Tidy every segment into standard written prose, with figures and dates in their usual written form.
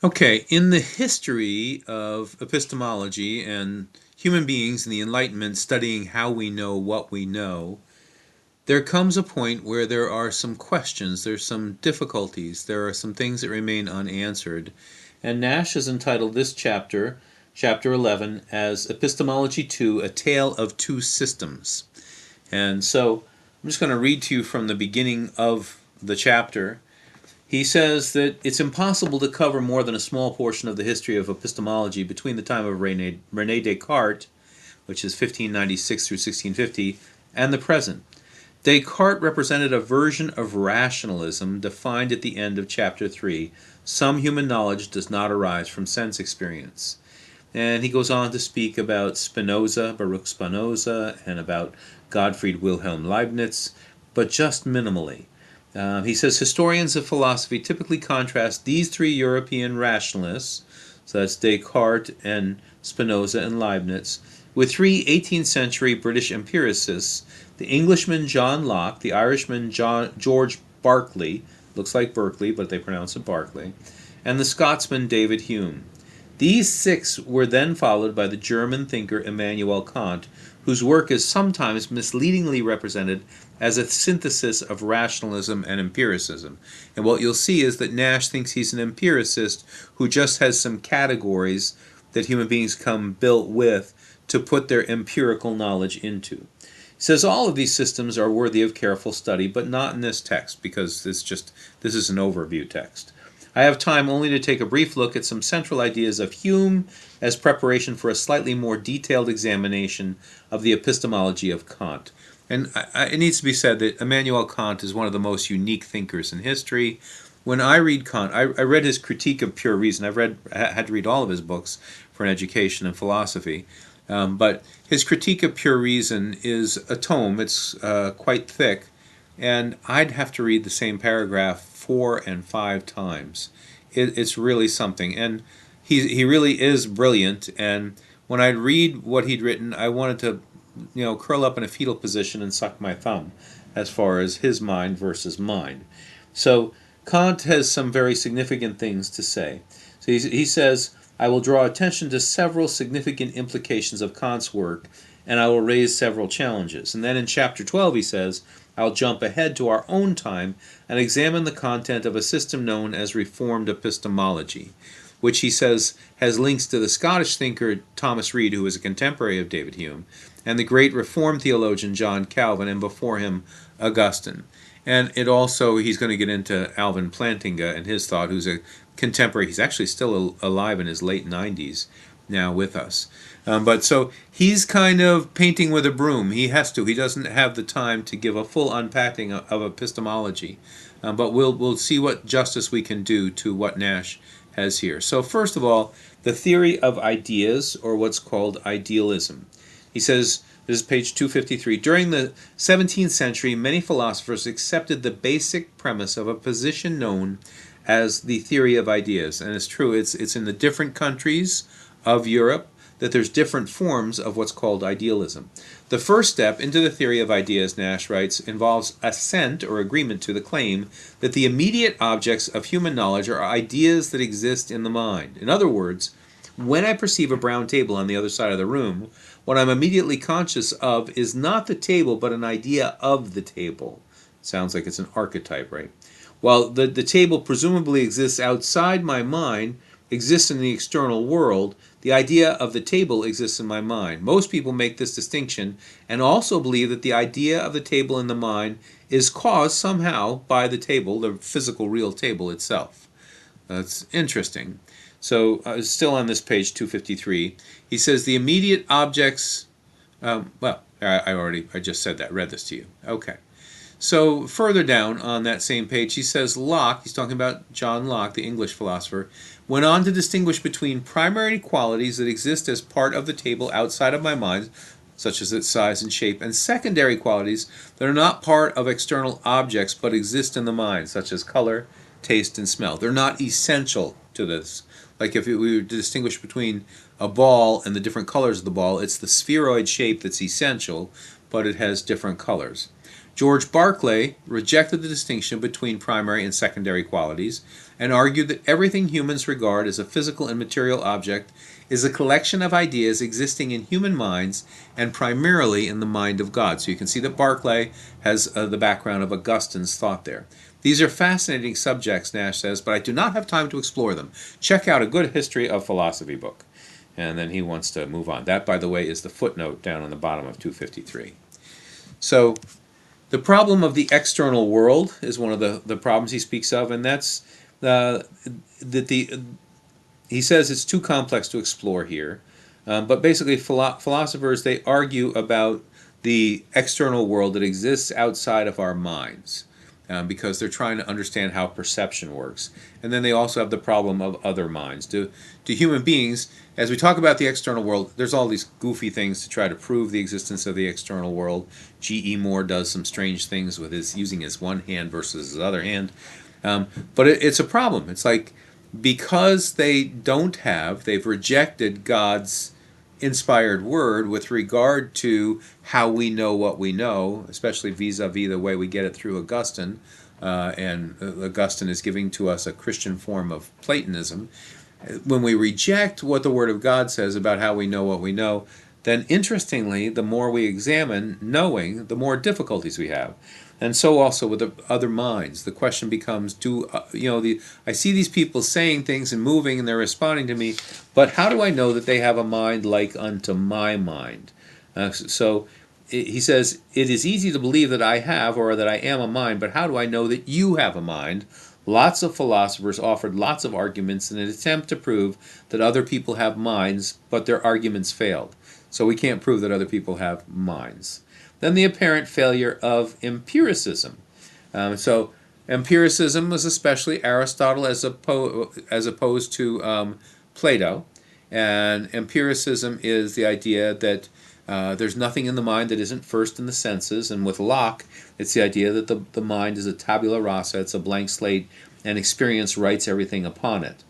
Okay, in the history of epistemology and human beings and the Enlightenment studying how we know what we know, there comes a point where there are some questions, there's some difficulties, there are some things that remain unanswered. And Nash has entitled this chapter, chapter 11, as Epistemology 2, A Tale of Two Systems. And so I'm just going to read to you from the beginning of the chapter. He says that it's impossible to cover more than a small portion of the history of epistemology between the time of René Descartes, which is 1596 through 1650, and the present. Descartes represented a version of rationalism defined at the end of chapter 3. Some human knowledge does not arise from sense experience. And he goes on to speak about Spinoza, Baruch Spinoza, and about Gottfried Wilhelm Leibniz, but just minimally. He says historians of philosophy typically contrast these three European rationalists, so that's Descartes and Spinoza and Leibniz, with three 18th century British empiricists, the Englishman John Locke, the Irishman George Berkeley, looks like Berkeley, but they pronounce it Berkeley, and the Scotsman David Hume. These six were then followed by the German thinker Immanuel Kant, whose work is sometimes misleadingly represented as a synthesis of rationalism and empiricism. And what you'll see is that Nash thinks he's an empiricist who just has some categories that human beings come built with to put their empirical knowledge into. He says all of these systems are worthy of careful study, but not in this text, because this is an overview text. I have time only to take a brief look at some central ideas of Hume as preparation for a slightly more detailed examination of the epistemology of Kant. And it needs to be said that Immanuel Kant is one of the most unique thinkers in history. When I read Kant, I read his Critique of Pure Reason. I had to read all of his books for an education in philosophy. But his Critique of Pure Reason is a tome. It's quite thick, and I'd have to read the same paragraph 4 and 5 times. It's really something, and he really is brilliant. And when I'd read what he'd written, I wanted to, curl up in a fetal position and suck my thumb, as far as his mind versus mine. So Kant has some very significant things to say. So he says, I will draw attention to several significant implications of Kant's work, and I will raise several challenges. And then in chapter 12 he says, I'll jump ahead to our own time and examine the content of a system known as Reformed epistemology, which he says has links to the Scottish thinker Thomas Reid, who was a contemporary of David Hume, and the great Reformed theologian John Calvin, and before him Augustine. And it also, he's going to get into Alvin Plantinga and his thought, who's a contemporary. He's actually still alive in his late 90s now with us. But so he's kind of painting with a broom. He has to. He doesn't have the time to give a full unpacking of epistemology. But we'll see what justice we can do to what Nash has here. So first of all, the theory of ideas, or what's called idealism. He says, this is page 253, during the 17th century, many philosophers accepted the basic premise of a position known as the theory of ideas. And it's true, it's in the different countries of Europe that there's different forms of what's called idealism. The first step into the theory of ideas, Nash writes, involves assent or agreement to the claim that the immediate objects of human knowledge are ideas that exist in the mind. In other words, when I perceive a brown table on the other side of the room, what I'm immediately conscious of is not the table, but an idea of the table. Sounds like it's an archetype, right? While the table presumably exists outside my mind, exists in the external world, the idea of the table exists in my mind. Most people make this distinction and also believe that the idea of the table in the mind is caused somehow by the table, the physical real table itself. That's interesting. So still on this page 253, he says the immediate objects, I just said that, read this to you. Okay. So further down on that same page, he says Locke, he's talking about John Locke, the English philosopher, went on to distinguish between primary qualities that exist as part of the table outside of my mind, such as its size and shape, and secondary qualities that are not part of external objects but exist in the mind, such as color, taste, and smell. They're not essential to this. Like if we were to distinguish between a ball and the different colors of the ball, it's the spheroid shape that's essential, but it has different colors. George Berkeley rejected the distinction between primary and secondary qualities and argued that everything humans regard as a physical and material object is a collection of ideas existing in human minds and primarily in the mind of God. So you can see that Berkeley has the background of Augustine's thought there. These are fascinating subjects, Nash says, but I do not have time to explore them. Check out A Good History of Philosophy book. And then he wants to move on. That, by the way, is the footnote down on the bottom of 253. So the problem of the external world is one of the problems he speaks of, and that's that he says it's too complex to explore here. But basically, philosophers, they argue about the external world that exists outside of our minds, because they're trying to understand how perception works. And then they also have the problem of other minds. To human beings, as we talk about the external world, there's all these goofy things to try to prove the existence of the external world. G.E. Moore does some strange things with using his one hand versus his other hand. But it's a problem. It's like, because they've rejected God's inspired word with regard to how we know what we know, especially vis-a-vis the way we get it through Augustine, and Augustine is giving to us a Christian form of Platonism. When we reject what the Word of God says about how we know what we know, then interestingly, the more we examine knowing, the more difficulties we have. And so also with the other minds, the question becomes: I see these people saying things and moving, and they're responding to me, but how do I know that they have a mind like unto my mind? So he says, it is easy to believe that I have, or that I am a mind, but how do I know that you have a mind? Lots of philosophers offered lots of arguments in an attempt to prove that other people have minds, but their arguments failed. So we can't prove that other people have minds. Then the apparent failure of empiricism. So empiricism was especially Aristotle as opposed to Plato. And empiricism is the idea that there's nothing in the mind that isn't first in the senses. And with Locke, it's the idea that the mind is a tabula rasa, it's a blank slate, and experience writes everything upon it.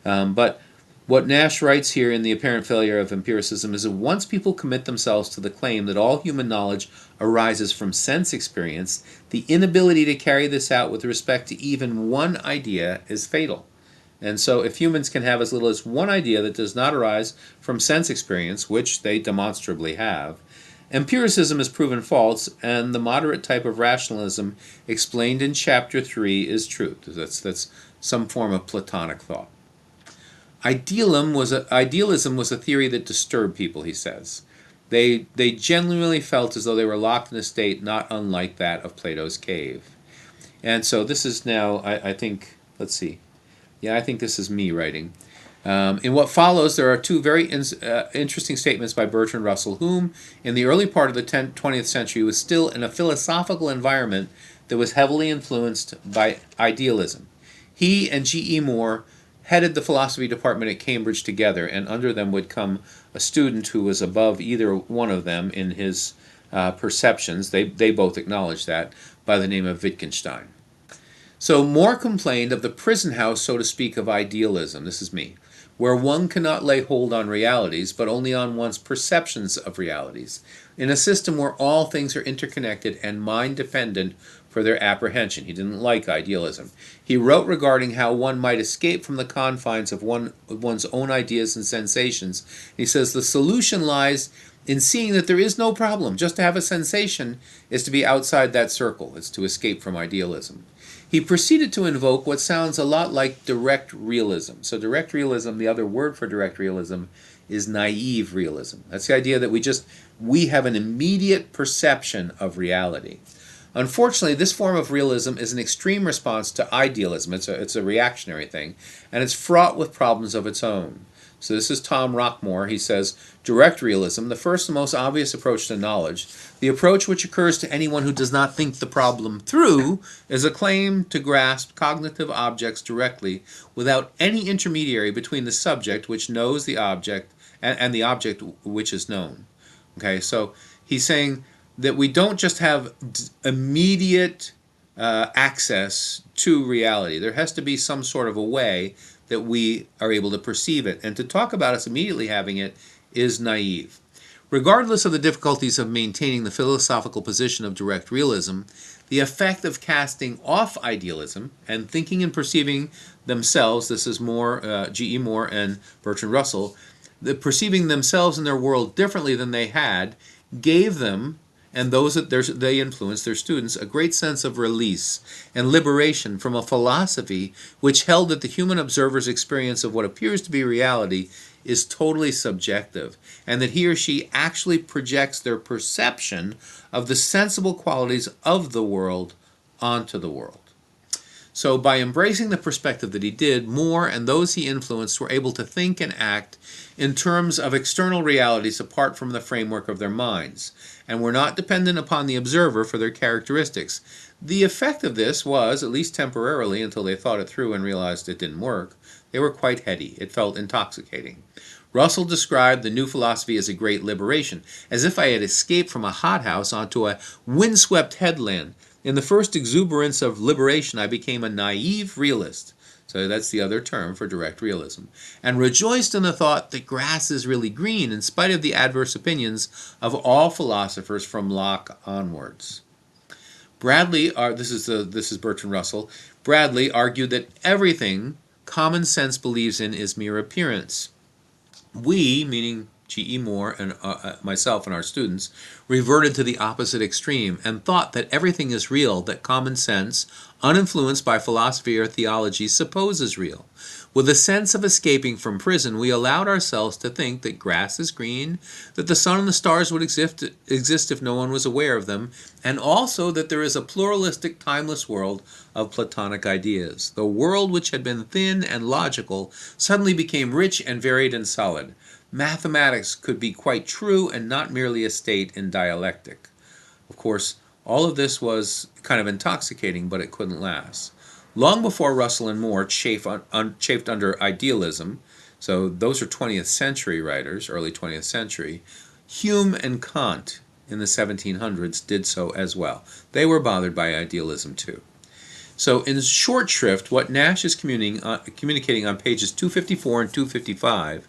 But what Nash writes here in The Apparent Failure of Empiricism is that once people commit themselves to the claim that all human knowledge arises from sense experience, the inability to carry this out with respect to even one idea is fatal. And so if humans can have as little as one idea that does not arise from sense experience, which they demonstrably have, empiricism is proven false, and the moderate type of rationalism explained in Chapter 3 is truth. That's some form of Platonic thought. Idealism was a theory that disturbed people, he says. They genuinely felt as though they were locked in a state not unlike that of Plato's cave. And so this is now, I think, let's see. Yeah, I think this is me writing. In what follows, there are two very interesting statements by Bertrand Russell, whom, in the early part of the 20th century, was still in a philosophical environment that was heavily influenced by idealism. He and G.E. Moore headed the philosophy department at Cambridge together, and under them would come a student who was above either one of them in his perceptions. They both acknowledged that, by the name of Wittgenstein. So Moore complained of the prison house, so to speak, of idealism. This is me. Where one cannot lay hold on realities, but only on one's perceptions of realities, in a system where all things are interconnected and mind-dependent for their apprehension. He didn't like idealism. He wrote regarding how one might escape from the confines of one's own ideas and sensations. He says the solution lies in seeing that there is no problem. Just to have a sensation is to be outside that circle. It's to escape from idealism. He proceeded to invoke what sounds a lot like direct realism. So direct realism, the other word for direct realism, is naive realism. That's the idea that we have an immediate perception of reality. Unfortunately, this form of realism is an extreme response to idealism. It's a reactionary thing, and it's fraught with problems of its own. So this is Tom Rockmore. He says, direct realism, the first and most obvious approach to knowledge, the approach which occurs to anyone who does not think the problem through, is a claim to grasp cognitive objects directly without any intermediary between the subject which knows the object and the object which is known. Okay, so he's saying that we don't just have immediate access to reality. There has to be some sort of a way that we are able to perceive it. And to talk about us immediately having it is naive. Regardless of the difficulties of maintaining the philosophical position of direct realism, the effect of casting off idealism and thinking and perceiving themselves, this is G.E. Moore and Bertrand Russell, the perceiving themselves and their world differently than they had, gave them and those that they influenced, their students, a great sense of release and liberation from a philosophy which held that the human observer's experience of what appears to be reality is totally subjective, and that he or she actually projects their perception of the sensible qualities of the world onto the world. So by embracing the perspective that he did, Moore and those he influenced were able to think and act in terms of external realities apart from the framework of their minds, and were not dependent upon the observer for their characteristics. The effect of this was, at least temporarily, until they thought it through and realized it didn't work, they were quite heady. It felt intoxicating. Russell described the new philosophy as a great liberation, as if I had escaped from a hothouse onto a windswept headland. In the first exuberance of liberation, I became a naive realist. So that's the other term for direct realism. And rejoiced in the thought that grass is really green in spite of the adverse opinions of all philosophers from Locke onwards. This is Bertrand Russell. Bradley argued that everything common sense believes in is mere appearance. We, meaning G.E. Moore and myself and our students, reverted to the opposite extreme and thought that everything is real that common sense, uninfluenced by philosophy or theology, supposes real. With a sense of escaping from prison, we allowed ourselves to think that grass is green, that the sun and the stars would exist if no one was aware of them, and also that there is a pluralistic, timeless world of Platonic ideas. The world which had been thin and logical suddenly became rich and varied and solid. Mathematics could be quite true and not merely a state in dialectic. Of course, all of this was kind of intoxicating, but it couldn't last. Long before Russell and Moore chafed under idealism, so those are 20th century writers, early 20th century, Hume and Kant in the 1700s did so as well. They were bothered by idealism too. So in short shrift, what Nash is communicating on pages 254 and 255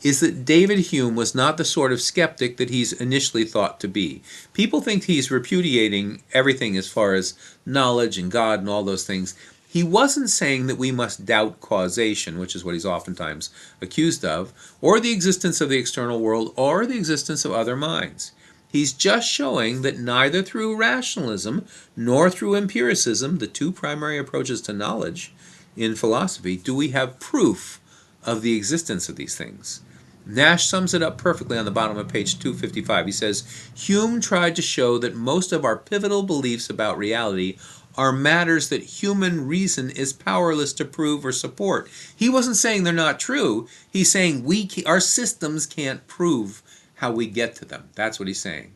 is that David Hume was not the sort of skeptic that he's initially thought to be. People think he's repudiating everything as far as knowledge and God and all those things. He wasn't saying that we must doubt causation, which is what he's oftentimes accused of, or the existence of the external world, or the existence of other minds. He's just showing that neither through rationalism nor through empiricism, the two primary approaches to knowledge in philosophy, do we have proof of the existence of these things. Nash sums it up perfectly on the bottom of page 255. He says, Hume tried to show that most of our pivotal beliefs about reality are matters that human reason is powerless to prove or support. He wasn't saying they're not true. He's saying our systems can't prove how we get to them. That's what he's saying.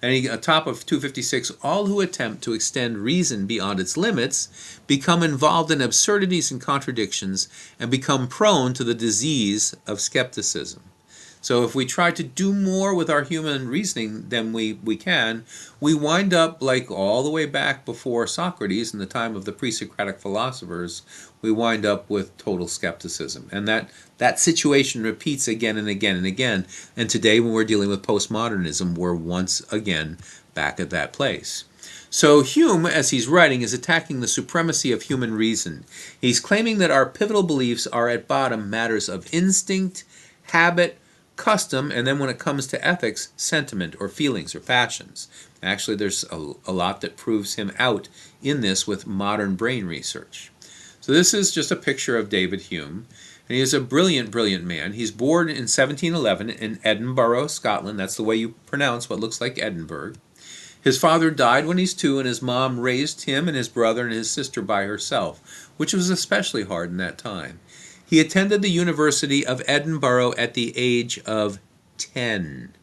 And on top of 256, all who attempt to extend reason beyond its limits become involved in absurdities and contradictions and become prone to the disease of skepticism. So if we try to do more with our human reasoning than we can, we wind up like all the way back before Socrates in the time of the pre-Socratic philosophers, we wind up with total skepticism. And that situation repeats again and again and again. And today when we're dealing with postmodernism, we're once again back at that place. So Hume, as he's writing, is attacking the supremacy of human reason. He's claiming that our pivotal beliefs are at bottom matters of instinct, habit, custom, and then when it comes to ethics, sentiment or feelings or passions. Actually, there's a lot that proves him out in this with modern brain research. So this is just a picture of David Hume, and he is a brilliant, brilliant man. He's born in 1711 in Edinburgh, Scotland. That's the way you pronounce what looks like Edinburgh. His father died when he's 2, and his mom raised him and his brother and his sister by herself, which was especially hard in that time. He attended the University of Edinburgh at the age of 10.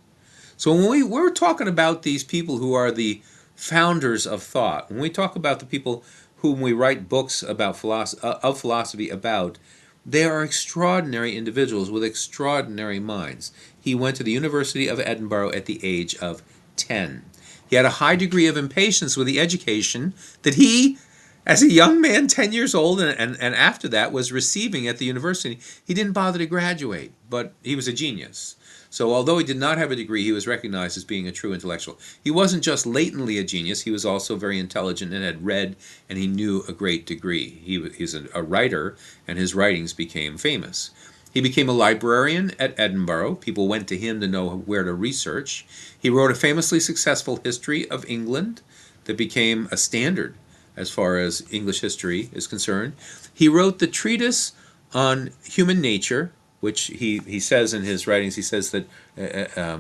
So when we're talking about these people who are the founders of thought, when we talk about the people whom we write books about philosophy about, they are extraordinary individuals with extraordinary minds. He went to the University of Edinburgh at the age of 10. He had a high degree of impatience with the education that he As a young man, 10 years old, and after that was receiving at the university. He didn't bother to graduate, but he was a genius. So although he did not have a degree, he was recognized as being a true intellectual. He wasn't just latently a genius, he was also very intelligent and had read, and he knew a great degree. He's a writer, and his writings became famous. He became a librarian at Edinburgh. People went to him to know where to research. He wrote a famously successful history of England that became a standard as far as English history is concerned. He wrote the treatise on human nature, which he says in his writings, he says that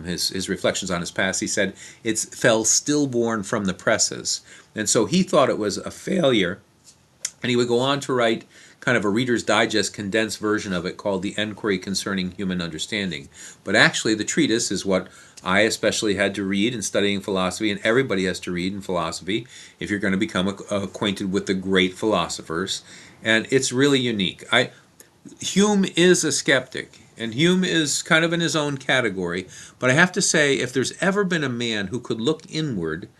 his reflections on his past, he said it fell stillborn from the presses. And so he thought it was a failure, and he would go on to write kind of a Reader's Digest condensed version of it called The Enquiry Concerning Human Understanding. But actually, the treatise is what I especially had to read in studying philosophy, and everybody has to read in philosophy if you're going to become acquainted with the great philosophers. And it's really unique. Hume is a skeptic, and Hume is kind of in his own category. But I have to say, if there's ever been a man who could look inward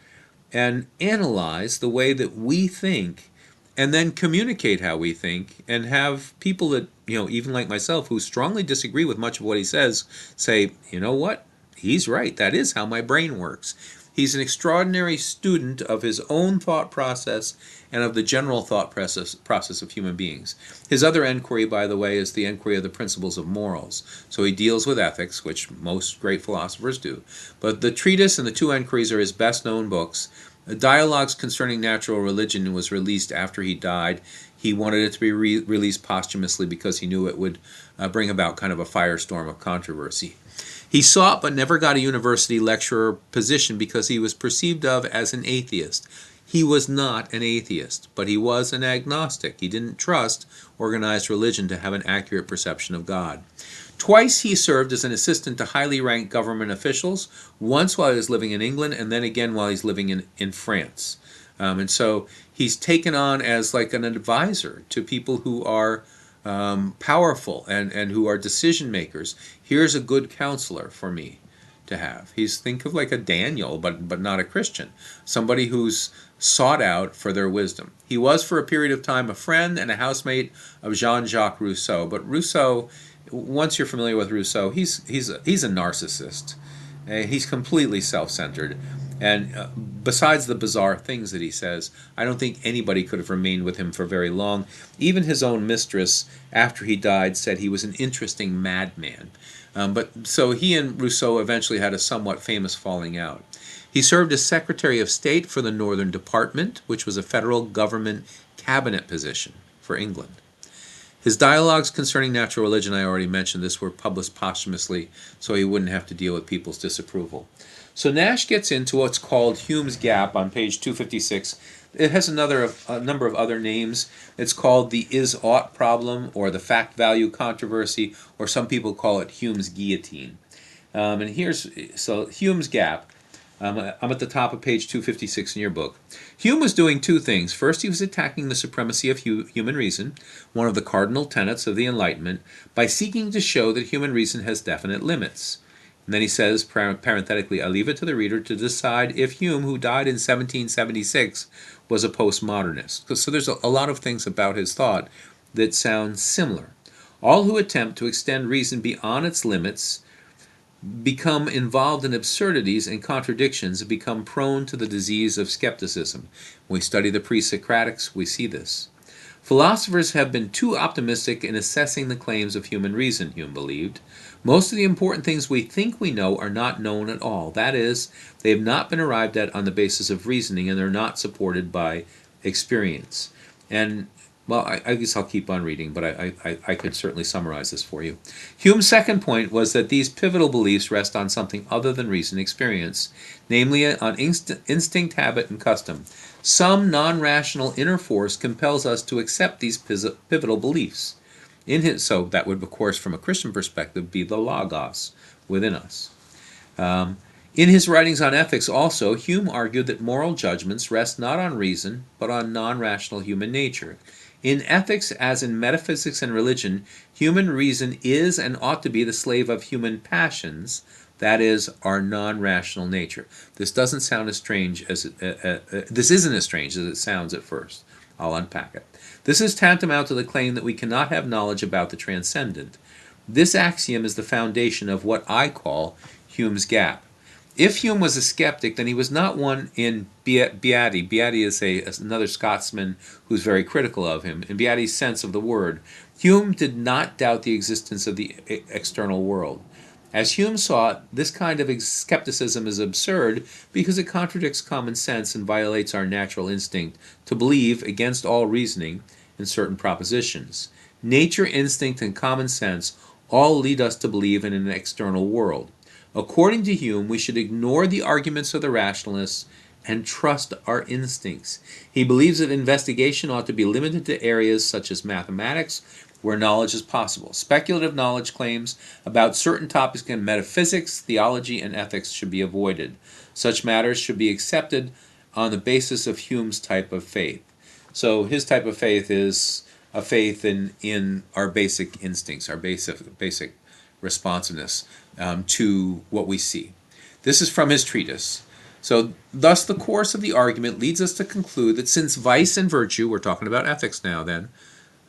and analyze the way that we think and then communicate how we think and have people that, even like myself, who strongly disagree with much of what he says, say, you know what, he's right, that is how my brain works. He's an extraordinary student of his own thought process and of the general thought process of human beings. His other enquiry, by the way, is the enquiry of the principles of morals. So he deals with ethics, which most great philosophers do. But the treatise and the two enquiries are his best known books. Dialogues Concerning Natural Religion was released after he died. He wanted it to be released posthumously because he knew it would bring about kind of a firestorm of controversy. He sought but never got a university lecturer position because he was perceived of as an atheist. He was not an atheist, but he was an agnostic. He didn't trust organized religion to have an accurate perception of God. Twice he served as an assistant to highly ranked government officials, once while he was living in England and then again while he's living in France. And so he's taken on as like an advisor to people who are powerful and who are decision makers. Here's a good counselor for me to have. Think of like a Daniel, but not a Christian. Somebody who's sought out for their wisdom. He was for a period of time a friend and a housemate of Jean-Jacques Rousseau. But Rousseau, once you're familiar with Rousseau, he's a narcissist. He's completely self-centered. And besides the bizarre things that he says, I don't think anybody could have remained with him for very long. Even his own mistress, after he died, said he was an interesting madman. But so he and Rousseau eventually had a somewhat famous falling out. He served as Secretary of State for the Northern Department, which was a federal government cabinet position for England. His dialogues concerning natural religion, I already mentioned this, were published posthumously so he wouldn't have to deal with people's disapproval. So Nash gets into what's called Hume's gap on page 256. It has a number of other names. It's called the is-ought problem, or the fact-value controversy, or some people call it Hume's guillotine. So Hume's gap. I'm at the top of page 256 in your book. Hume was doing two things. First, he was attacking the supremacy of human reason, one of the cardinal tenets of the Enlightenment, by seeking to show that human reason has definite limits. And then he says, parenthetically, I leave it to the reader to decide if Hume, who died in 1776, was a postmodernist. So there's a lot of things about his thought that sound similar. All who attempt to extend reason beyond its limits become involved in absurdities and contradictions and become prone to the disease of skepticism. When we study the pre-Socratics, we see this. Philosophers have been too optimistic in assessing the claims of human reason, Hume believed. Most of the important things we think we know are not known at all. That is, they have not been arrived at on the basis of reasoning, and they're not supported by experience. And well, I guess I'll keep on reading, but I could certainly summarize this for you. Hume's second point was that these pivotal beliefs rest on something other than reason experience, namely on instinct, habit, and custom. Some non-rational inner force compels us to accept these pivotal beliefs. So that would, of course, from a Christian perspective, be the logos within us. In his writings on ethics also, Hume argued that moral judgments rest not on reason, but on non-rational human nature. In ethics, as in metaphysics and religion, human reason is and ought to be the slave of human passions, that is, our non-rational nature. This doesn't sound as strange as this isn't as strange as it sounds at first. I'll unpack it. This is tantamount to the claim that we cannot have knowledge about the transcendent. This axiom is the foundation of what I call Hume's gap. If Hume was a skeptic, then he was not one in Beatty. Beatty is another Scotsman who's very critical of him. In Beatty's sense of the word, Hume did not doubt the existence of the external world. As Hume saw it, this kind of skepticism is absurd because it contradicts common sense and violates our natural instinct to believe, against all reasoning, in certain propositions. Nature, instinct, and common sense all lead us to believe in an external world. According to Hume, we should ignore the arguments of the rationalists and trust our instincts. He believes that investigation ought to be limited to areas such as mathematics, where knowledge is possible. Speculative knowledge claims about certain topics in metaphysics, theology, and ethics should be avoided. Such matters should be accepted on the basis of Hume's type of faith. So his type of faith is a faith in our basic instincts, our basic responsiveness to what we see. This is from his treatise. So, thus, the course of the argument leads us to conclude that since vice and virtue, we're talking about ethics now then,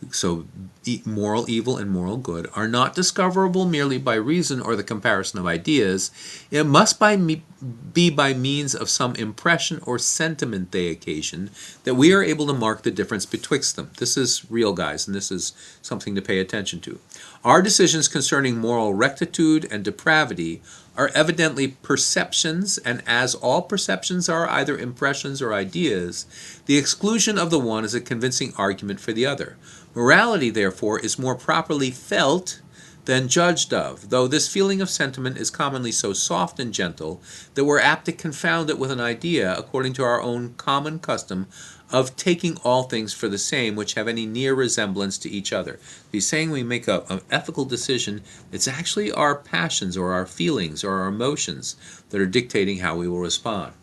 so moral evil and moral good, are not discoverable merely by reason or the comparison of ideas, it must be by means of some impression or sentiment they occasion that we are able to mark the difference betwixt them. This is real, guys, and this is something to pay attention to. Our decisions concerning moral rectitude and depravity are evidently perceptions, and as all perceptions are either impressions or ideas, the exclusion of the one is a convincing argument for the other. Morality, therefore, is more properly felt than judged of, though this feeling of sentiment is commonly so soft and gentle that we're apt to confound it with an idea according to our own common custom of taking all things for the same which have any near resemblance to each other. He's saying we make an ethical decision, it's actually our passions or our feelings or our emotions that are dictating how we will respond.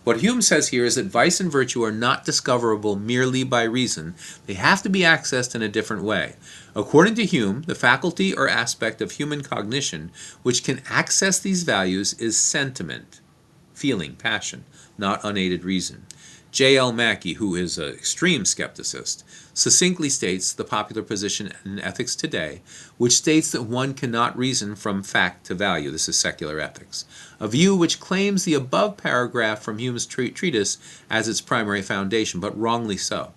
What Hume says here is that vice and virtue are not discoverable merely by reason. They have to be accessed in a different way. According to Hume, the faculty or aspect of human cognition which can access these values is sentiment, feeling, passion, not unaided reason. J.L. Mackie, who is an extreme skepticist, succinctly states the popular position in ethics today, which states that one cannot reason from fact to value. This is secular ethics, a view which claims the above paragraph from Hume's treatise as its primary foundation, but wrongly so.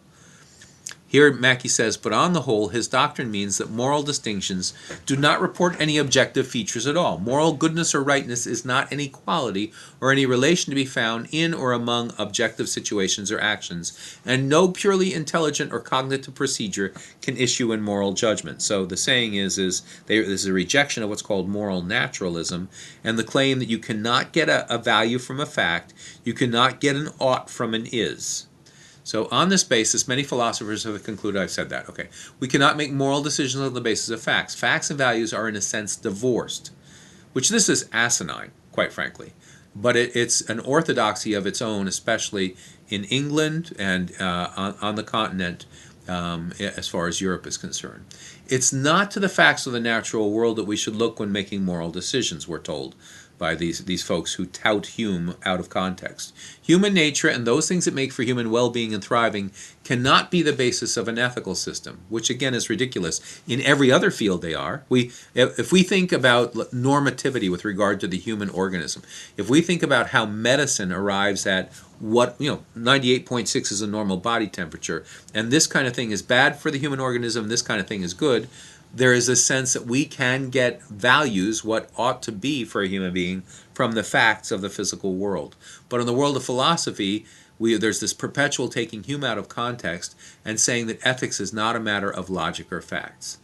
Here Mackie says, but on the whole, his doctrine means that moral distinctions do not report any objective features at all. Moral goodness or rightness is not any quality or any relation to be found in or among objective situations or actions, and no purely intelligent or cognitive procedure can issue in moral judgment. So the saying there's a rejection of what's called moral naturalism, and the claim that you cannot get a value from a fact, you cannot get an ought from an is. So on this basis, many philosophers have concluded, I've said that, okay, we cannot make moral decisions on the basis of facts. Facts and values are in a sense divorced, which this is asinine, quite frankly. But it's an orthodoxy of its own, especially in England and on the continent as far as Europe is concerned. It's not to the facts of the natural world that we should look when making moral decisions, we're told by these folks who tout Hume out of context. Human nature and those things that make for human well-being and thriving cannot be the basis of an ethical system, which again is ridiculous. In every other field they are. If we think about normativity with regard to the human organism, if we think about how medicine arrives at what 98.6 is a normal body temperature, and this kind of thing is bad for the human organism, this kind of thing is good, there is a sense that we can get values, what ought to be for a human being, from the facts of the physical world. But in the world of philosophy, there's this perpetual taking Hume out of context and saying that ethics is not a matter of logic or facts.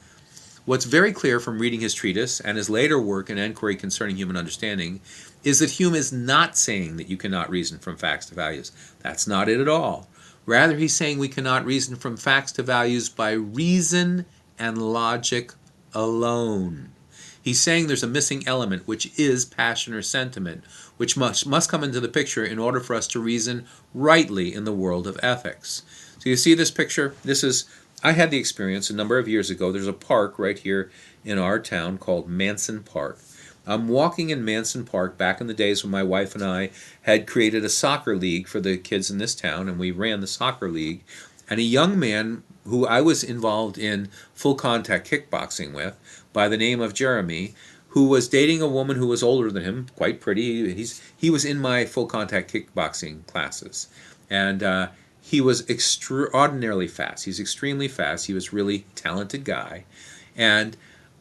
What's very clear from reading his treatise and his later work in Enquiry Concerning Human Understanding is that Hume is not saying that you cannot reason from facts to values. That's not it at all. Rather, he's saying we cannot reason from facts to values by reason and logic alone. He's saying there's a missing element, which is passion or sentiment, which must come into the picture in order for us to reason rightly in the world of ethics. So you see this picture? I had the experience a number of years ago. There's a park right here in our town called Manson Park. I'm walking in Manson Park back in the days when my wife and I had created a soccer league for the kids in this town, and we ran the soccer league. and a young man who I was involved in full contact kickboxing with by the name of Jeremy, who was dating a woman who was older than him, quite pretty. He was in my full contact kickboxing classes, and he was extraordinarily fast. He's extremely fast. He was a really talented guy, and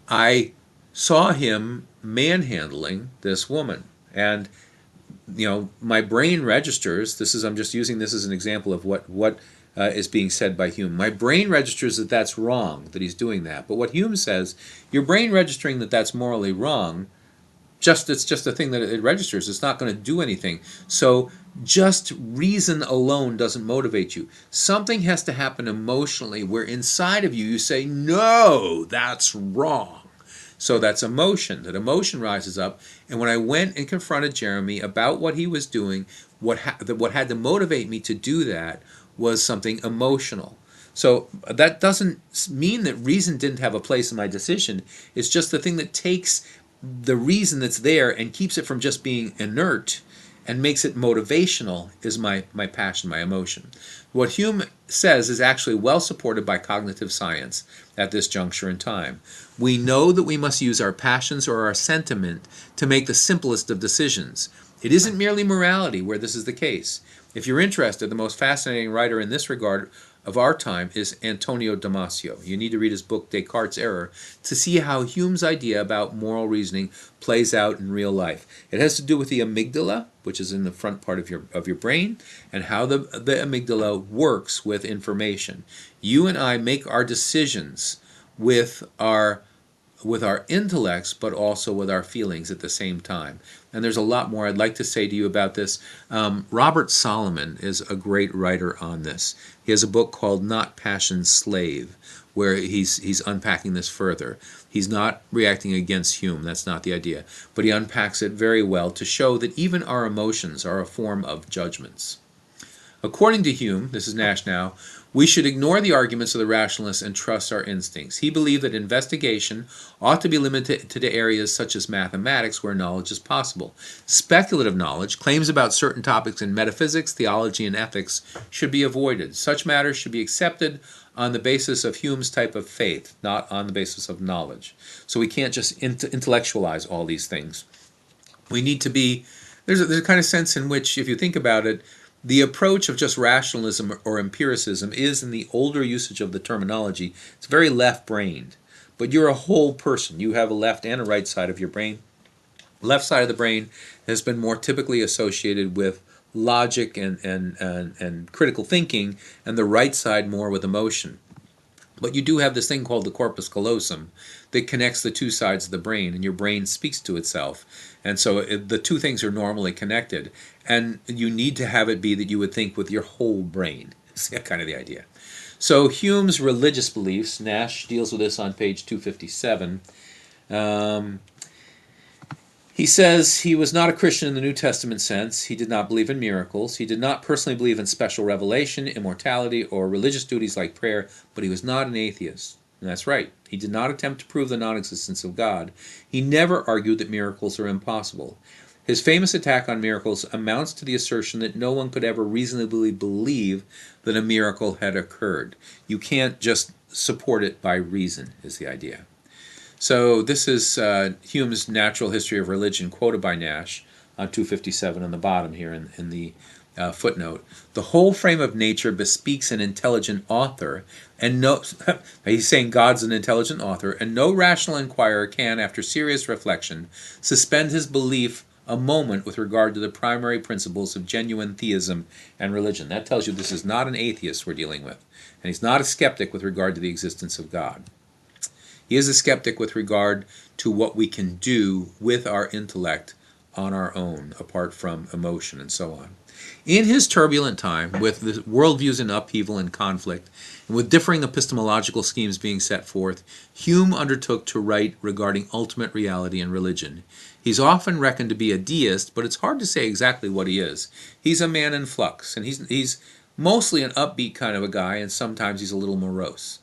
I saw him manhandling this woman, and my brain registers. I'm just using this as an example of what is being said by Hume. My brain registers that that's wrong, that he's doing that. But what Hume says, your brain registering that that's morally wrong, it's just a thing that it registers. It's not going to do anything. So just reason alone doesn't motivate you. Something has to happen emotionally where inside of you say, no, that's wrong. So that's emotion. That emotion rises up. And when I went and confronted Jeremy about what he was doing, what had to motivate me to do that was something emotional. So that doesn't mean that reason didn't have a place in my decision. It's just the thing that takes the reason that's there and keeps it from just being inert and makes it motivational is my passion, my emotion. What Hume says is actually well supported by cognitive science at this juncture in time. We know that we must use our passions or our sentiment to make the simplest of decisions. It isn't merely morality where this is the case. If you're interested, the most fascinating writer in this regard of our time is Antonio Damasio. You need to read his book Descartes' Error to see how Hume's idea about moral reasoning plays out in real life. It has to do with the amygdala, which is in the front part of your brain, and how the amygdala works with information. You and I make our decisions with our intellects, but also with our feelings at the same time. And there's a lot more I'd like to say to you about this. Robert Solomon is a great writer on this. He has a book called Not Passion's Slave, where he's unpacking this further. He's not reacting against Hume, that's not the idea, but he unpacks it very well to show that even our emotions are a form of judgments. According to Hume, this is Nash now, we should ignore the arguments of the rationalists and trust our instincts. He believed that investigation ought to be limited to areas such as mathematics where knowledge is possible. Speculative knowledge, claims about certain topics in metaphysics, theology, and ethics should be avoided. Such matters should be accepted on the basis of Hume's type of faith, not on the basis of knowledge. So we can't just intellectualize all these things. We need to be, there's a kind of sense in which, if you think about it, the approach of just rationalism or empiricism is, in the older usage of the terminology, it's very left-brained. But you're a whole person. You have a left and a right side of your brain. Left side of the brain has been more typically associated with logic and critical thinking, and the right side more with emotion. But you do have this thing called the corpus callosum that connects the two sides of the brain, and your brain speaks to itself. And so the two things are normally connected. And you need to have it be that you would think with your whole brain. It's kind of the idea. So Hume's religious beliefs, Nash deals with this on page 257. He says he was not a Christian in the New Testament sense. He did not believe in miracles. He did not personally believe in special revelation, immortality, or religious duties like prayer, but he was not an atheist. And that's right. He did not attempt to prove the non-existence of God. He never argued that miracles are impossible. His famous attack on miracles amounts to the assertion that no one could ever reasonably believe that a miracle had occurred. You can't just support it by reason, is the idea. So this is Hume's Natural History of Religion, quoted by Nash on 257 on the bottom here in the footnote. The whole frame of nature bespeaks an intelligent author, and he's saying God's an intelligent author, and no rational inquirer can, after serious reflection, suspend his belief a moment with regard to the primary principles of genuine theism and religion. That tells you this is not an atheist we're dealing with, and he's not a skeptic with regard to the existence of God. He is a skeptic with regard to what we can do with our intellect on our own, apart from emotion and so on. In his turbulent time, with the worldviews in upheaval and conflict, and with differing epistemological schemes being set forth, Hume undertook to write regarding ultimate reality and religion. He's often reckoned to be a deist, but it's hard to say exactly what he is. He's a man in flux, and he's mostly an upbeat kind of a guy, and sometimes he's a little morose.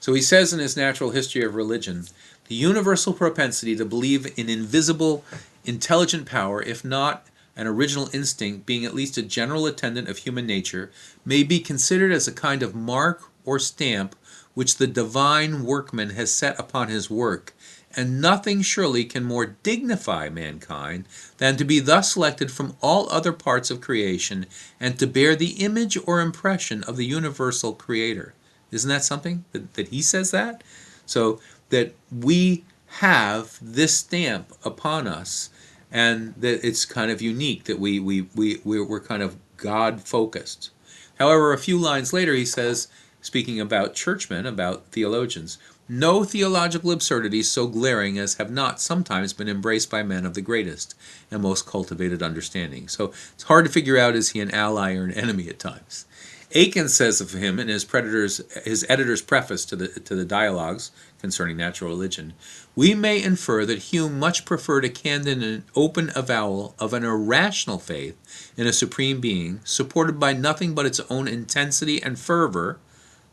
So he says in his Natural History of Religion, the universal propensity to believe in invisible, intelligent power, if not an original instinct being at least a general attendant of human nature, may be considered as a kind of mark or stamp which the divine workman has set upon his work, and nothing surely can more dignify mankind than to be thus selected from all other parts of creation and to bear the image or impression of the universal Creator. Isn't that something that he says that? So that we have this stamp upon us, and that it's kind of unique that we're kind of God focused. However, a few lines later he says, speaking about churchmen, about theologians, no theological absurdities so glaring as have not sometimes been embraced by men of the greatest and most cultivated understanding. So it's hard to figure out, is he an ally or an enemy at times. Aiken says of him in his editor's preface to the dialogues concerning natural religion, we may infer that Hume much preferred a candid and open avowal of an irrational faith in a supreme being, supported by nothing but its own intensity and fervor.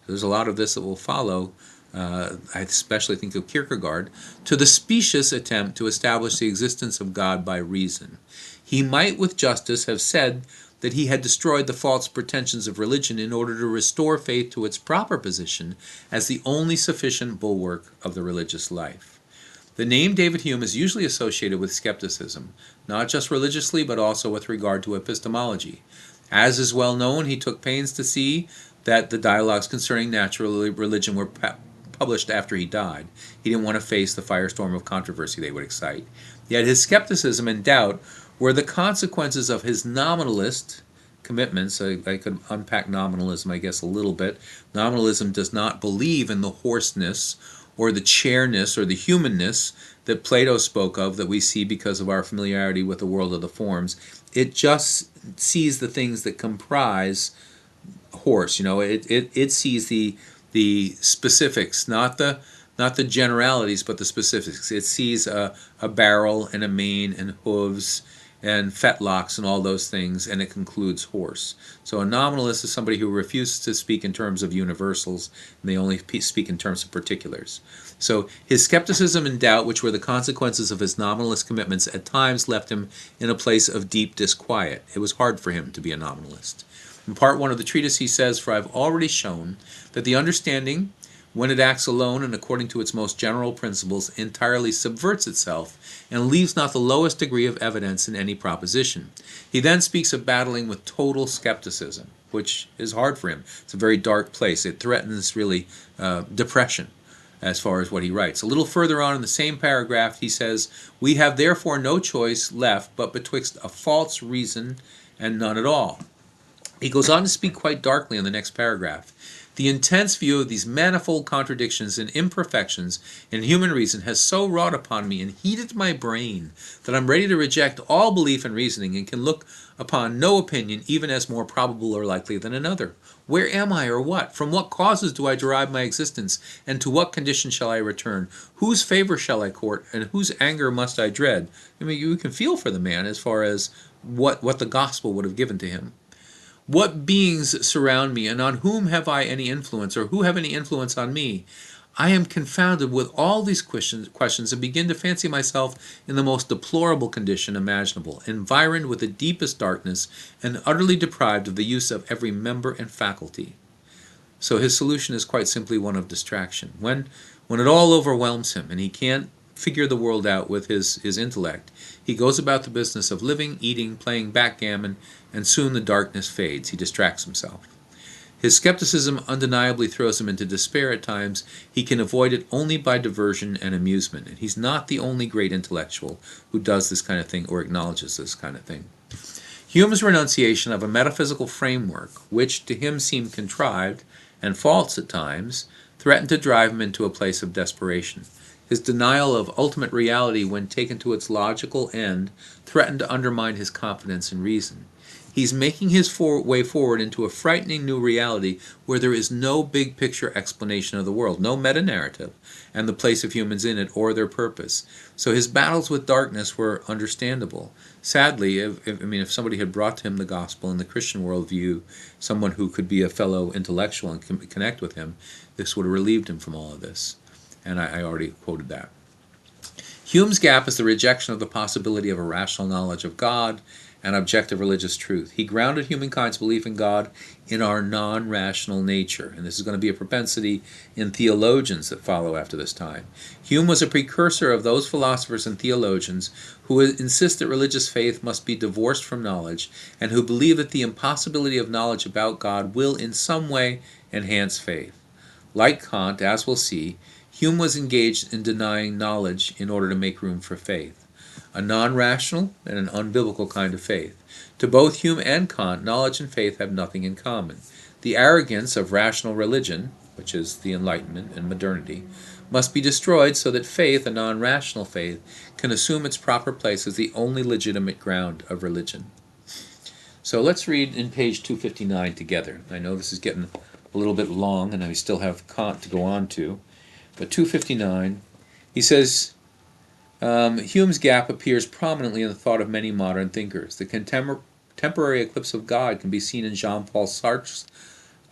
There's a lot of this that will follow. I especially think of Kierkegaard, to the specious attempt to establish the existence of God by reason. He might with justice have said that he had destroyed the false pretensions of religion in order to restore faith to its proper position as the only sufficient bulwark of the religious life. The name David Hume is usually associated with skepticism, not just religiously but also with regard to epistemology. As is well known, he took pains to see that the dialogues concerning natural religion were published after he died. He didn't want to face the firestorm of controversy they would excite. Yet his skepticism and doubt were the consequences of his nominalist commitments. I could unpack nominalism, I guess, a little bit. Nominalism does not believe in the hoarseness or the chairness or the humanness that Plato spoke of, that we see because of our familiarity with the world of the forms. It just sees the things that comprise horse. It sees the specifics, not the generalities, but the specifics. It sees a barrel and a mane and hooves and fetlocks and all those things, and it concludes horse. So a nominalist is somebody who refuses to speak in terms of universals, and they only speak in terms of particulars. So his skepticism and doubt, which were the consequences of his nominalist commitments, at times left him in a place of deep disquiet. It was hard for him to be a nominalist. In part 1 of the treatise he says, "For I have already shown that the understanding, when it acts alone and according to its most general principles, entirely subverts itself and leaves not the lowest degree of evidence in any proposition." He then speaks of battling with total skepticism, which is hard for him. It's a very dark place. It threatens really depression as far as what he writes. A little further on in the same paragraph he says, "We have therefore no choice left but betwixt a false reason and none at all." He goes on to speak quite darkly in the next paragraph. "The intense view of these manifold contradictions and imperfections in human reason has so wrought upon me and heated my brain that I'm ready to reject all belief in reasoning and can look upon no opinion even as more probable or likely than another. Where am I, or what? From what causes do I derive my existence, and to what condition shall I return? Whose favor shall I court, and whose anger must I dread?" I mean, you can feel for the man as far as what the gospel would have given to him. "What beings surround me, and on whom have I any influence, or who have any influence on me? I am confounded with all these questions and begin to fancy myself in the most deplorable condition imaginable, environed with the deepest darkness, and utterly deprived of the use of every member and faculty." So his solution is quite simply one of distraction. When it all overwhelms him and he can't figure the world out with his intellect, he goes about the business of living, eating, playing backgammon, and soon the darkness fades. He distracts himself. His skepticism undeniably throws him into despair at times. He can avoid it only by diversion and amusement, and he's not the only great intellectual who does this kind of thing or acknowledges this kind of thing. Hume's renunciation of a metaphysical framework, which to him seemed contrived and false at times, threatened to drive him into a place of desperation. His denial of ultimate reality when taken to its logical end threatened to undermine his confidence in reason. He's making his way forward into a frightening new reality where there is no big picture explanation of the world, no meta-narrative, and the place of humans in it or their purpose. So his battles with darkness were understandable. Sadly, if somebody had brought to him the gospel and the Christian worldview, someone who could be a fellow intellectual and connect with him, this would have relieved him from all of this. And I already quoted that. Hume's gap is the rejection of the possibility of a rational knowledge of God and objective religious truth. He grounded humankind's belief in God in our non-rational nature, and this is going to be a propensity in theologians that follow after this time. Hume was a precursor of those philosophers and theologians who insist that religious faith must be divorced from knowledge, and who believe that the impossibility of knowledge about God will in some way enhance faith. Like Kant, as we'll see, Hume was engaged in denying knowledge in order to make room for faith, a non-rational and an unbiblical kind of faith. To both Hume and Kant, knowledge and faith have nothing in common. The arrogance of rational religion, which is the Enlightenment and modernity, must be destroyed so that faith, a non-rational faith, can assume its proper place as the only legitimate ground of religion. So let's read in page 259 together. I know this is getting a little bit long, and I still have Kant to go on to. But 259, he says, Hume's gap appears prominently in the thought of many modern thinkers. The contemporary eclipse of God can be seen in Jean-Paul Sartre's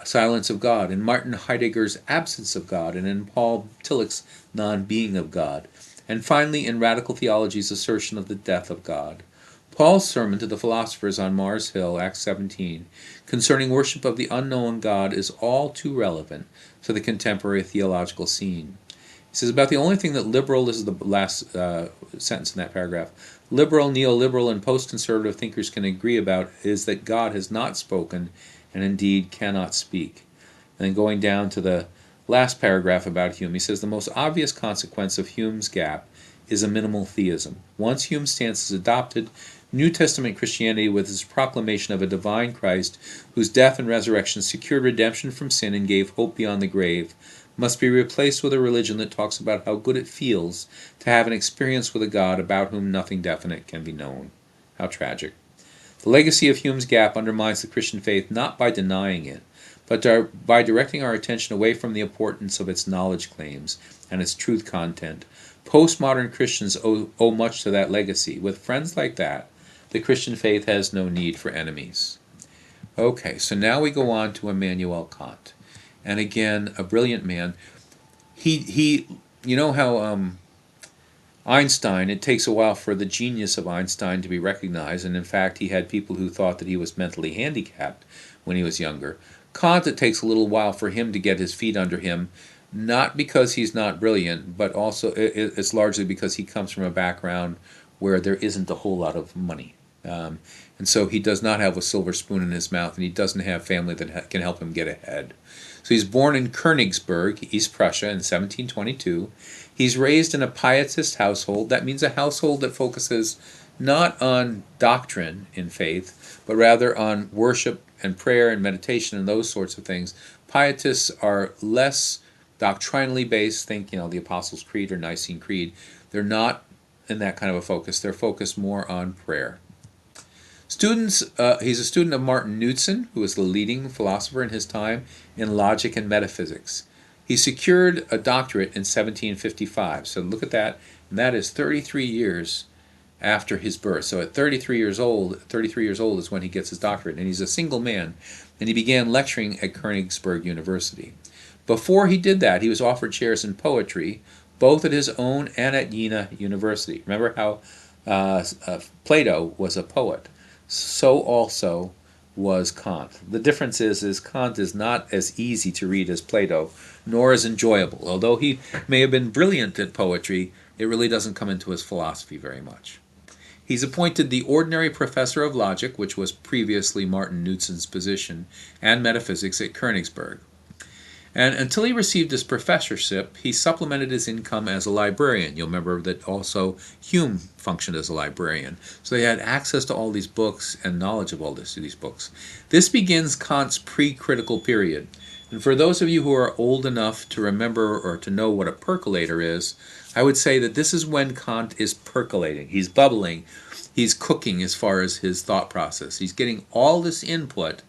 Silence of God, in Martin Heidegger's Absence of God, and in Paul Tillich's Non-Being of God, and finally in Radical Theology's assertion of the death of God. Paul's sermon to the philosophers on Mars Hill, Acts 17, concerning worship of the unknown God is all too relevant to the contemporary theological scene. He says about the only thing that liberal, this is the last sentence in that paragraph, liberal, neoliberal, and post-conservative thinkers can agree about is that God has not spoken and indeed cannot speak. And then going down to the last paragraph about Hume, he says the most obvious consequence of Hume's gap is a minimal theism. Once Hume's stance is adopted, New Testament Christianity, with its proclamation of a divine Christ whose death and resurrection secured redemption from sin and gave hope beyond the grave, must be replaced with a religion that talks about how good it feels to have an experience with a God about whom nothing definite can be known. How tragic. The legacy of Hume's gap undermines the Christian faith not by denying it, but by directing our attention away from the importance of its knowledge claims and its truth content. Postmodern Christians owe much to that legacy. With friends like that, the Christian faith has no need for enemies. Okay, so now we go on to Immanuel Kant. And again, a brilliant man. He you know how Einstein, it takes a while for the genius of Einstein to be recognized, and in fact he had people who thought that he was mentally handicapped when he was younger. Kant, it takes a little while for him to get his feet under him, not because he's not brilliant, but also it's largely because he comes from a background where there isn't a whole lot of money. And so he does not have a silver spoon in his mouth, and he doesn't have family that can help him get ahead. So he's born in Königsberg, East Prussia, in 1722. He's raised in a pietist household. That means a household that focuses not on doctrine in faith, but rather on worship and prayer and meditation and those sorts of things. Pietists are less doctrinally based. Think, the Apostles' Creed or Nicene Creed. They're not in that kind of a focus. They're focused more on prayer. He's a student of Martin Knudsen, who was the leading philosopher in his time in logic and metaphysics. He secured a doctorate in 1755. So look at that, and that is 33 years after his birth. So at 33 years old is when he gets his doctorate, and he's a single man, and he began lecturing at Königsberg University. Before he did that, he was offered chairs in poetry, both at his own and at Jena University. Remember how Plato was a poet. So also was Kant. The difference is Kant is not as easy to read as Plato, nor as enjoyable. Although he may have been brilliant at poetry, it really doesn't come into his philosophy very much. He's appointed the ordinary professor of logic, which was previously Martin Knudsen's position, and metaphysics at Königsberg. And until he received his professorship, he supplemented his income as a librarian. You'll remember that also Hume functioned as a librarian. So he had access to all these books and knowledge of all these books. This begins Kant's pre-critical period. And for those of you who are old enough to remember or to know what a percolator is, I would say that this is when Kant is percolating. He's bubbling. He's cooking as far as his thought process. He's getting all this input,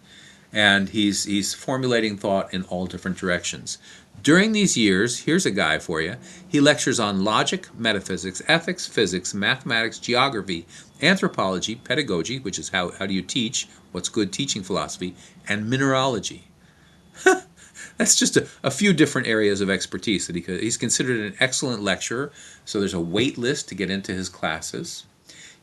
and he's formulating thought in all different directions. During these years, here's a guy for you, he lectures on logic, metaphysics, ethics, physics, mathematics, geography, anthropology, pedagogy, which is how do you teach, what's good teaching philosophy, and mineralogy. That's just a few different areas of expertise that he's considered an excellent lecturer. So there's a wait list to get into his classes.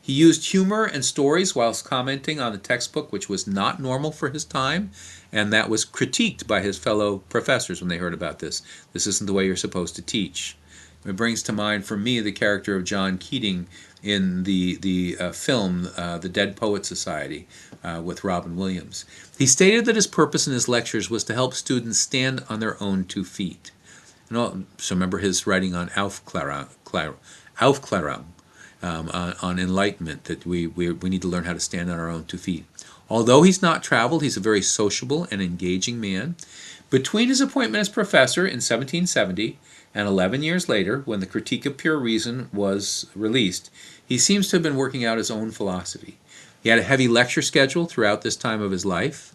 He used humor and stories whilst commenting on the textbook, which was not normal for his time, and that was critiqued by his fellow professors when they heard about this. This isn't the way you're supposed to teach. It brings to mind for me the character of John Keating in the film The Dead Poets Society with Robin Williams. He stated that his purpose in his lectures was to help students stand on their own 2 feet. So remember his writing on Aufklärung, on enlightenment, that we need to learn how to stand on our own 2 feet. Although he's not traveled, he's a very sociable and engaging man. Between his appointment as professor in 1770 and 11 years later, when the Critique of Pure Reason was released, he seems to have been working out his own philosophy. He had a heavy lecture schedule throughout this time of his life,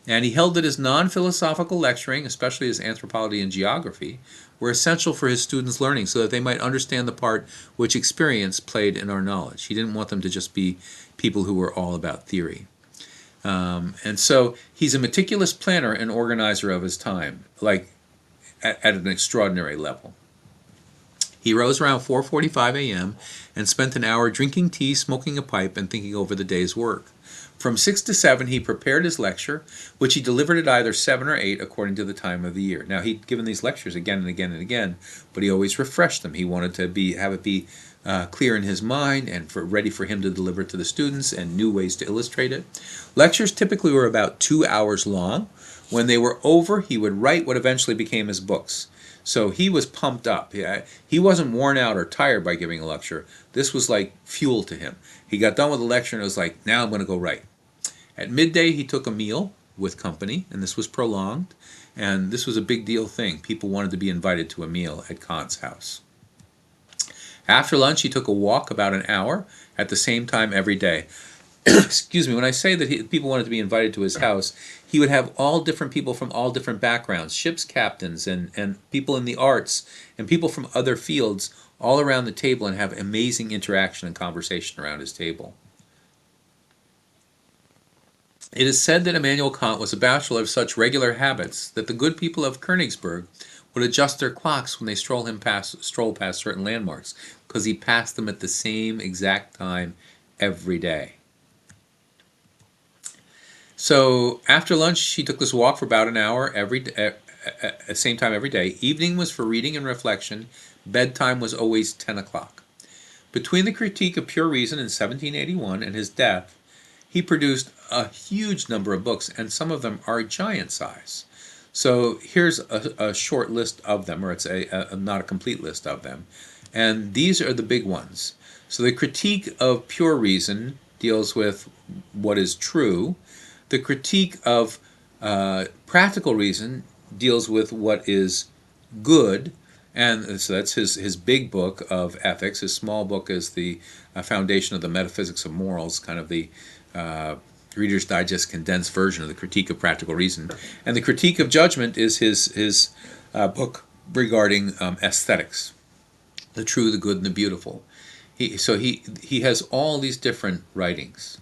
and he held that his non-philosophical lecturing, especially his anthropology and geography, were essential for his students' learning so that they might understand the part which experience played in our knowledge. He didn't want them to just be people who were all about theory. And so he's a meticulous planner and organizer of his time, like at an extraordinary level. He rose around 4:45 a.m. and spent an hour drinking tea, smoking a pipe, and thinking over the day's work. From 6 to 7 he prepared his lecture, which he delivered at either 7 or 8 according to the time of the year. Now he'd given these lectures again and again and again, but he always refreshed them. He wanted to have it be clear in his mind and ready for him to deliver it to the students, and new ways to illustrate it. Lectures typically were about 2 hours long. When they were over, he would write what eventually became his books. So he was pumped up. He wasn't worn out or tired by giving a lecture. This was like fuel to him. He got done with the lecture and it was like, now I'm going to go write. At midday, he took a meal with company, and this was prolonged. And this was a big deal thing. People wanted to be invited to a meal at Kant's house. After lunch, he took a walk about an hour at the same time every day. Excuse me, when I say that people wanted to be invited to his house, he would have all different people from all different backgrounds, ship's captains and people in the arts and people from other fields all around the table, and have amazing interaction and conversation around his table. It is said that Immanuel Kant was a bachelor of such regular habits that the good people of Königsberg would adjust their clocks when they stroll past certain landmarks, because he passed them at the same exact time every day. So after lunch, he took this walk for about an hour at the same time every day. Evening was for reading and reflection. Bedtime was always 10 o'clock. Between the Critique of Pure Reason in 1781 and his death, he produced a huge number of books, and some of them are giant size. So here's a short list of them, or it's not a complete list of them. And these are the big ones. So the Critique of Pure Reason deals with what is true. The Critique of Practical Reason deals with what is good. And so that's his big book of ethics. His small book is the Foundation of the Metaphysics of Morals, kind of the Reader's Digest condensed version of the Critique of Practical Reason. And the Critique of Judgment is his book regarding aesthetics, the true, the good, and the beautiful. He has all these different writings.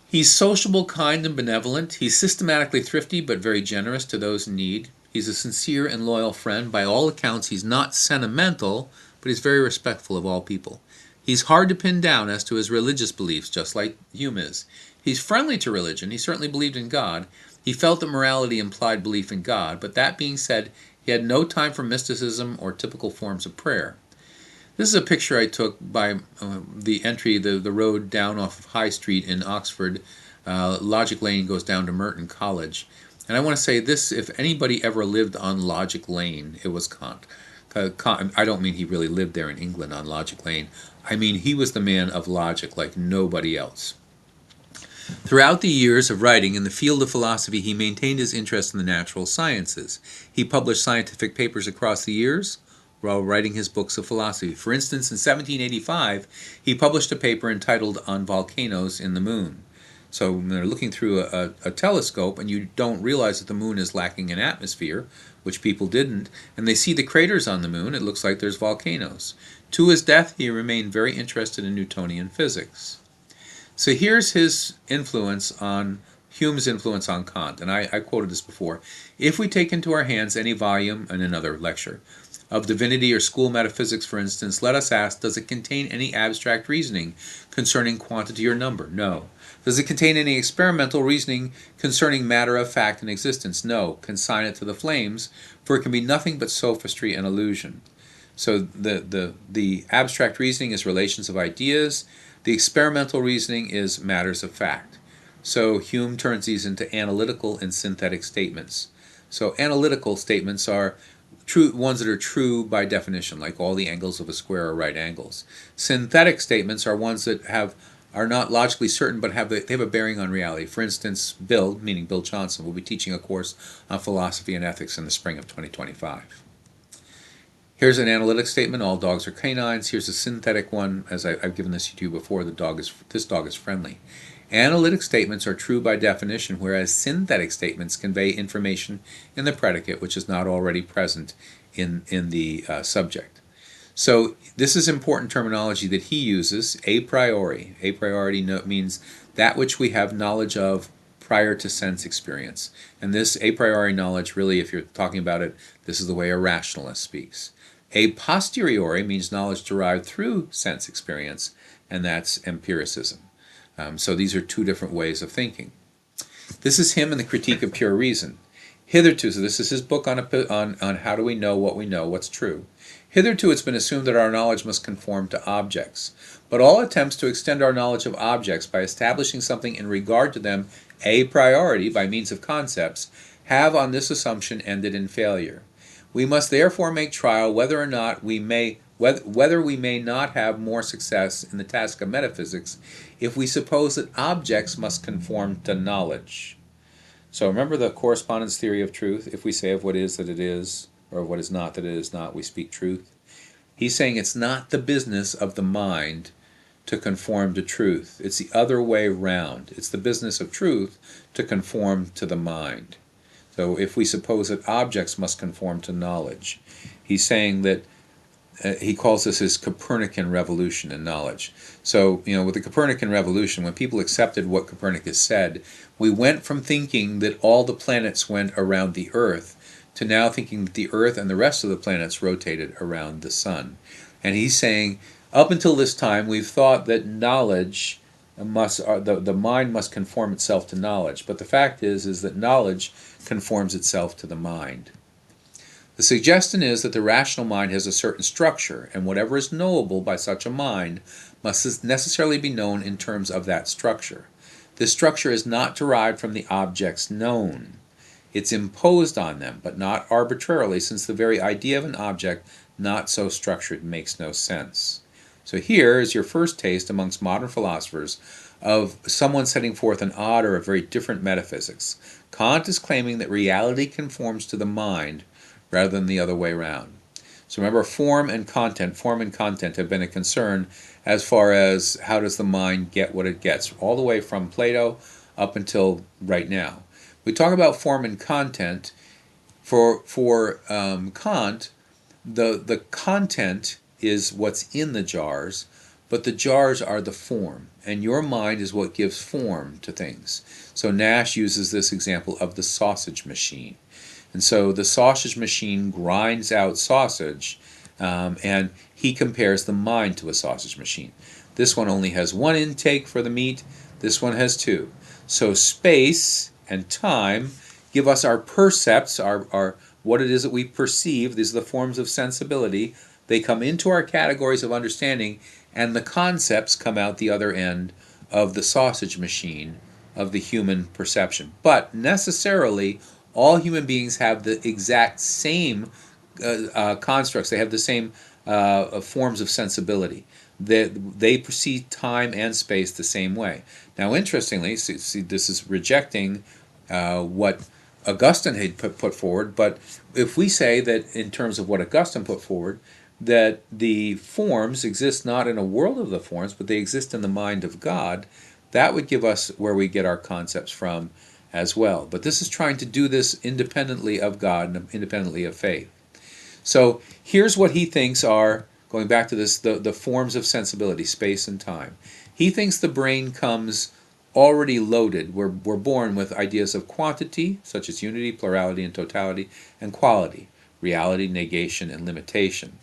He's sociable, kind, and benevolent. He's systematically thrifty but very generous to those in need. He's a sincere and loyal friend. By all accounts, he's not sentimental, but he's very respectful of all people. He's hard to pin down as to his religious beliefs, just like Hume is. He's friendly to religion. He certainly believed in God. He felt that morality implied belief in God, but that being said, he had no time for mysticism or typical forms of prayer. This is a picture I took by the road down off of High Street in Oxford. Logic Lane goes down to Merton College. And I want to say this, if anybody ever lived on Logic Lane, it was Kant. I don't mean he really lived there in England on Logic Lane. I mean he was the man of logic like nobody else. Throughout the years of writing in the field of philosophy, he maintained his interest in the natural sciences. He published scientific papers across the years while writing his books of philosophy. For instance, in 1785, he published a paper entitled On Volcanoes in the Moon. So when they're looking through a telescope and you don't realize that the moon is lacking in atmosphere, which people didn't, and they see the craters on the moon, it looks like there's volcanoes. To his death, he remained very interested in Newtonian physics. So here's his influence on Hume's influence on Kant. And I quoted this before. If we take into our hands any volume, in another lecture, of divinity or school metaphysics, for instance, let us ask, does it contain any abstract reasoning concerning quantity or number? No. Does it contain any experimental reasoning concerning matter of fact and existence? No. Consign it to the flames, for it can be nothing but sophistry and illusion. So the abstract reasoning is relations of ideas. The experimental reasoning is matters of fact. So Hume turns these into analytical and synthetic statements. So analytical statements are true ones that are true by definition, like all the angles of a square are right angles. Synthetic statements are ones that are not logically certain but they have a bearing on reality. For instance, Bill, meaning Bill Johnson, will be teaching a course on philosophy and ethics in the spring of 2025. Here's an analytic statement: all dogs are canines. Here's a synthetic one, as I've given this to you before. This dog is friendly. Analytic statements are true by definition, whereas synthetic statements convey information in the predicate which is not already present in the subject. So this is important terminology that he uses, a priori. A priori means that which we have knowledge of prior to sense experience. And this a priori knowledge, really, if you're talking about it, this is the way a rationalist speaks. A posteriori means knowledge derived through sense experience, and that's empiricism. So these are two different ways of thinking. This is him in the Critique of Pure Reason. Hitherto, so this is his book on how do we know, what's true. Hitherto it's been assumed that our knowledge must conform to objects. But all attempts to extend our knowledge of objects by establishing something in regard to them a priori by means of concepts have on this assumption ended in failure. We must therefore make trial whether we may not have more success in the task of metaphysics if we suppose that objects must conform to knowledge. So remember the correspondence theory of truth. If we say of what is that it is, or of what is not that it is not, we speak truth. He's saying it's not the business of the mind to conform to truth. It's the other way round. It's the business of truth to conform to the mind. So if we suppose that objects must conform to knowledge, he's saying that he calls this his Copernican revolution in knowledge. So, with the Copernican revolution, when people accepted what Copernicus said, we went from thinking that all the planets went around the Earth to now thinking that the Earth and the rest of the planets rotated around the sun. And he's saying, up until this time, we've thought that knowledge the mind must conform itself to knowledge. But the fact is that knowledge conforms itself to the mind. The suggestion is that the rational mind has a certain structure, and whatever is knowable by such a mind must necessarily be known in terms of that structure. This structure is not derived from the objects known. It's imposed on them, but not arbitrarily, since the very idea of an object not so structured makes no sense. So here is your first taste amongst modern philosophers of someone setting forth an odd or a very different metaphysics. Kant is claiming that reality conforms to the mind rather than the other way around. So remember, form and content have been a concern as far as how does the mind get what it gets, all the way from Plato up until right now. We talk about form and content. For Kant, the content is what's in the jars, but the jars are the form, and your mind is what gives form to things. So Nash uses this example of the sausage machine. And so the sausage machine grinds out sausage, and he compares the mind to a sausage machine. This one only has one intake for the meat, this one has two. So space and time give us our percepts, our what it is that we perceive. These are the forms of sensibility. They come into our categories of understanding, and the concepts come out the other end of the sausage machine of the human perception. But necessarily, all human beings have the exact same constructs. They have the same forms of sensibility. They perceive time and space the same way. Now, interestingly, see this is rejecting what Augustine had put forward, but if we say that in terms of what Augustine put forward, that the forms exist not in a world of the forms, but they exist in the mind of God, that would give us where we get our concepts from as well. But this is trying to do this independently of God and independently of faith. So here's what he thinks are, going back to this, the forms of sensibility, space and time. He thinks the brain comes already loaded. We're born with ideas of quantity, such as unity, plurality, and totality, and quality, reality, negation, and limitation.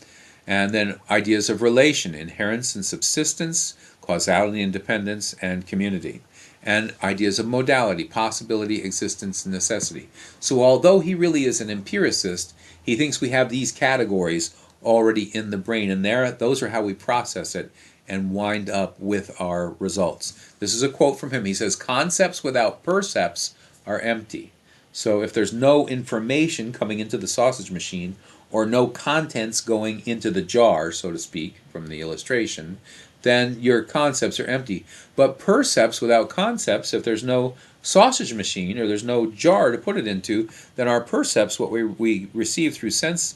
And then ideas of relation, inherence and subsistence, causality and dependence, and community. And ideas of modality, possibility, existence, and necessity. So although he really is an empiricist, he thinks we have these categories already in the brain, and those are how we process it and wind up with our results. This is a quote from him. He says, "Concepts without percepts are empty." So if there's no information coming into the sausage machine, or no contents going into the jar, so to speak, from the illustration, then your concepts are empty. But percepts without concepts, if there's no sausage machine or there's no jar to put it into, then our percepts, what we receive through sense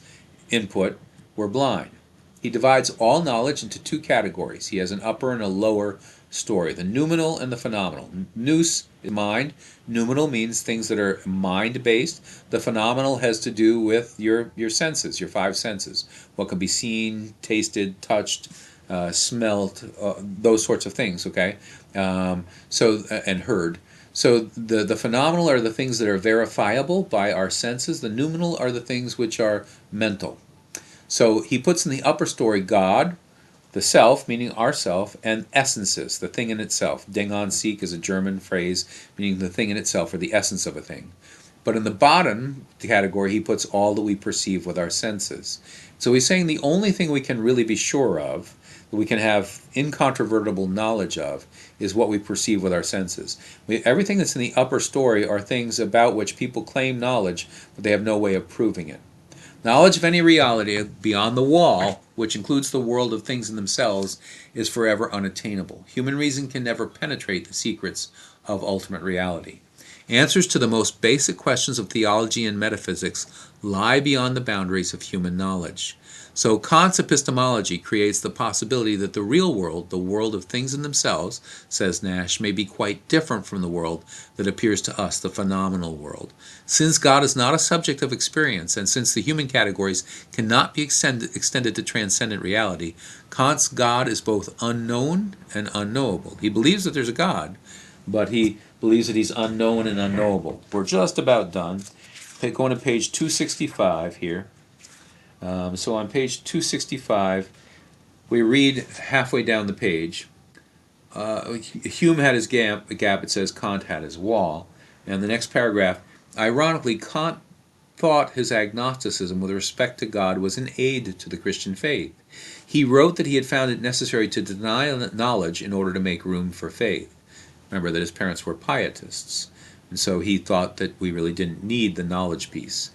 input, we're blind. He divides all knowledge into two categories. He has an upper and a lower story, the noumenal and the phenomenal. Nous is mind. Noumenal means things that are mind-based. The phenomenal has to do with your senses, your five senses. What can be seen, tasted, touched, smelt, those sorts of things, okay? And heard. So the phenomenal are the things that are verifiable by our senses. The noumenal are the things which are mental. So he puts in the upper story God, the self, meaning ourself, and essences, the thing in itself. Ding an sich is a German phrase meaning the thing in itself, or the essence of a thing. But in the bottom category, he puts all that we perceive with our senses. So he's saying the only thing we can really be sure of, that we can have incontrovertible knowledge of, is what we perceive with our senses. Everything that's in the upper story are things about which people claim knowledge, but they have no way of proving it. Knowledge of any reality beyond the wall, which includes the world of things in themselves, is forever unattainable. Human reason can never penetrate the secrets of ultimate reality. Answers to the most basic questions of theology and metaphysics lie beyond the boundaries of human knowledge. So Kant's epistemology creates the possibility that the real world, the world of things in themselves, says Nash, may be quite different from the world that appears to us, the phenomenal world. Since God is not a subject of experience, and since the human categories cannot be extended to transcendent reality, Kant's God is both unknown and unknowable. He believes that there's a God, but he believes that he's unknown and unknowable. We're just about done. Going to page 265 here. So on page 265, we read halfway down the page. Hume had his gap, it says Kant had his wall. And the next paragraph, ironically, Kant thought his agnosticism with respect to God was an aid to the Christian faith. He wrote that he had found it necessary to deny knowledge in order to make room for faith. Remember that his parents were pietists, and so he thought that we really didn't need the knowledge piece.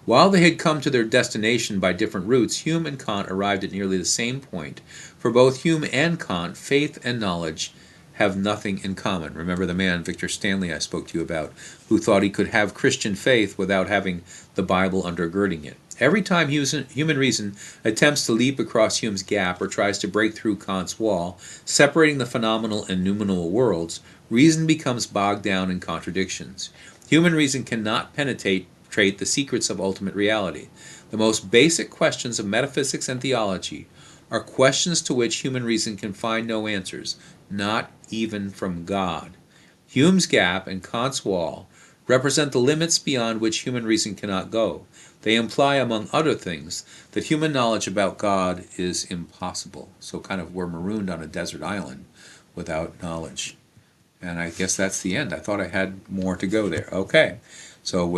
While they had come to their destination by different routes, Hume and Kant arrived at nearly the same point. For both Hume and Kant, faith and knowledge have nothing in common. Remember the man, Victor Stanley, I spoke to you about, who thought he could have Christian faith without having the Bible undergirding it. Every time human reason attempts to leap across Hume's gap or tries to break through Kant's wall, separating the phenomenal and noumenal worlds, reason becomes bogged down in contradictions. Human reason cannot penetrate the secrets of ultimate reality. The most basic questions of metaphysics and theology are questions to which human reason can find no answers, not even from God. Hume's gap and Kant's wall represent the limits beyond which human reason cannot go. They imply, among other things, that human knowledge about God is impossible. So kind of we're marooned on a desert island without knowledge. And I guess that's the end. I thought I had more to go there. Okay, so we'll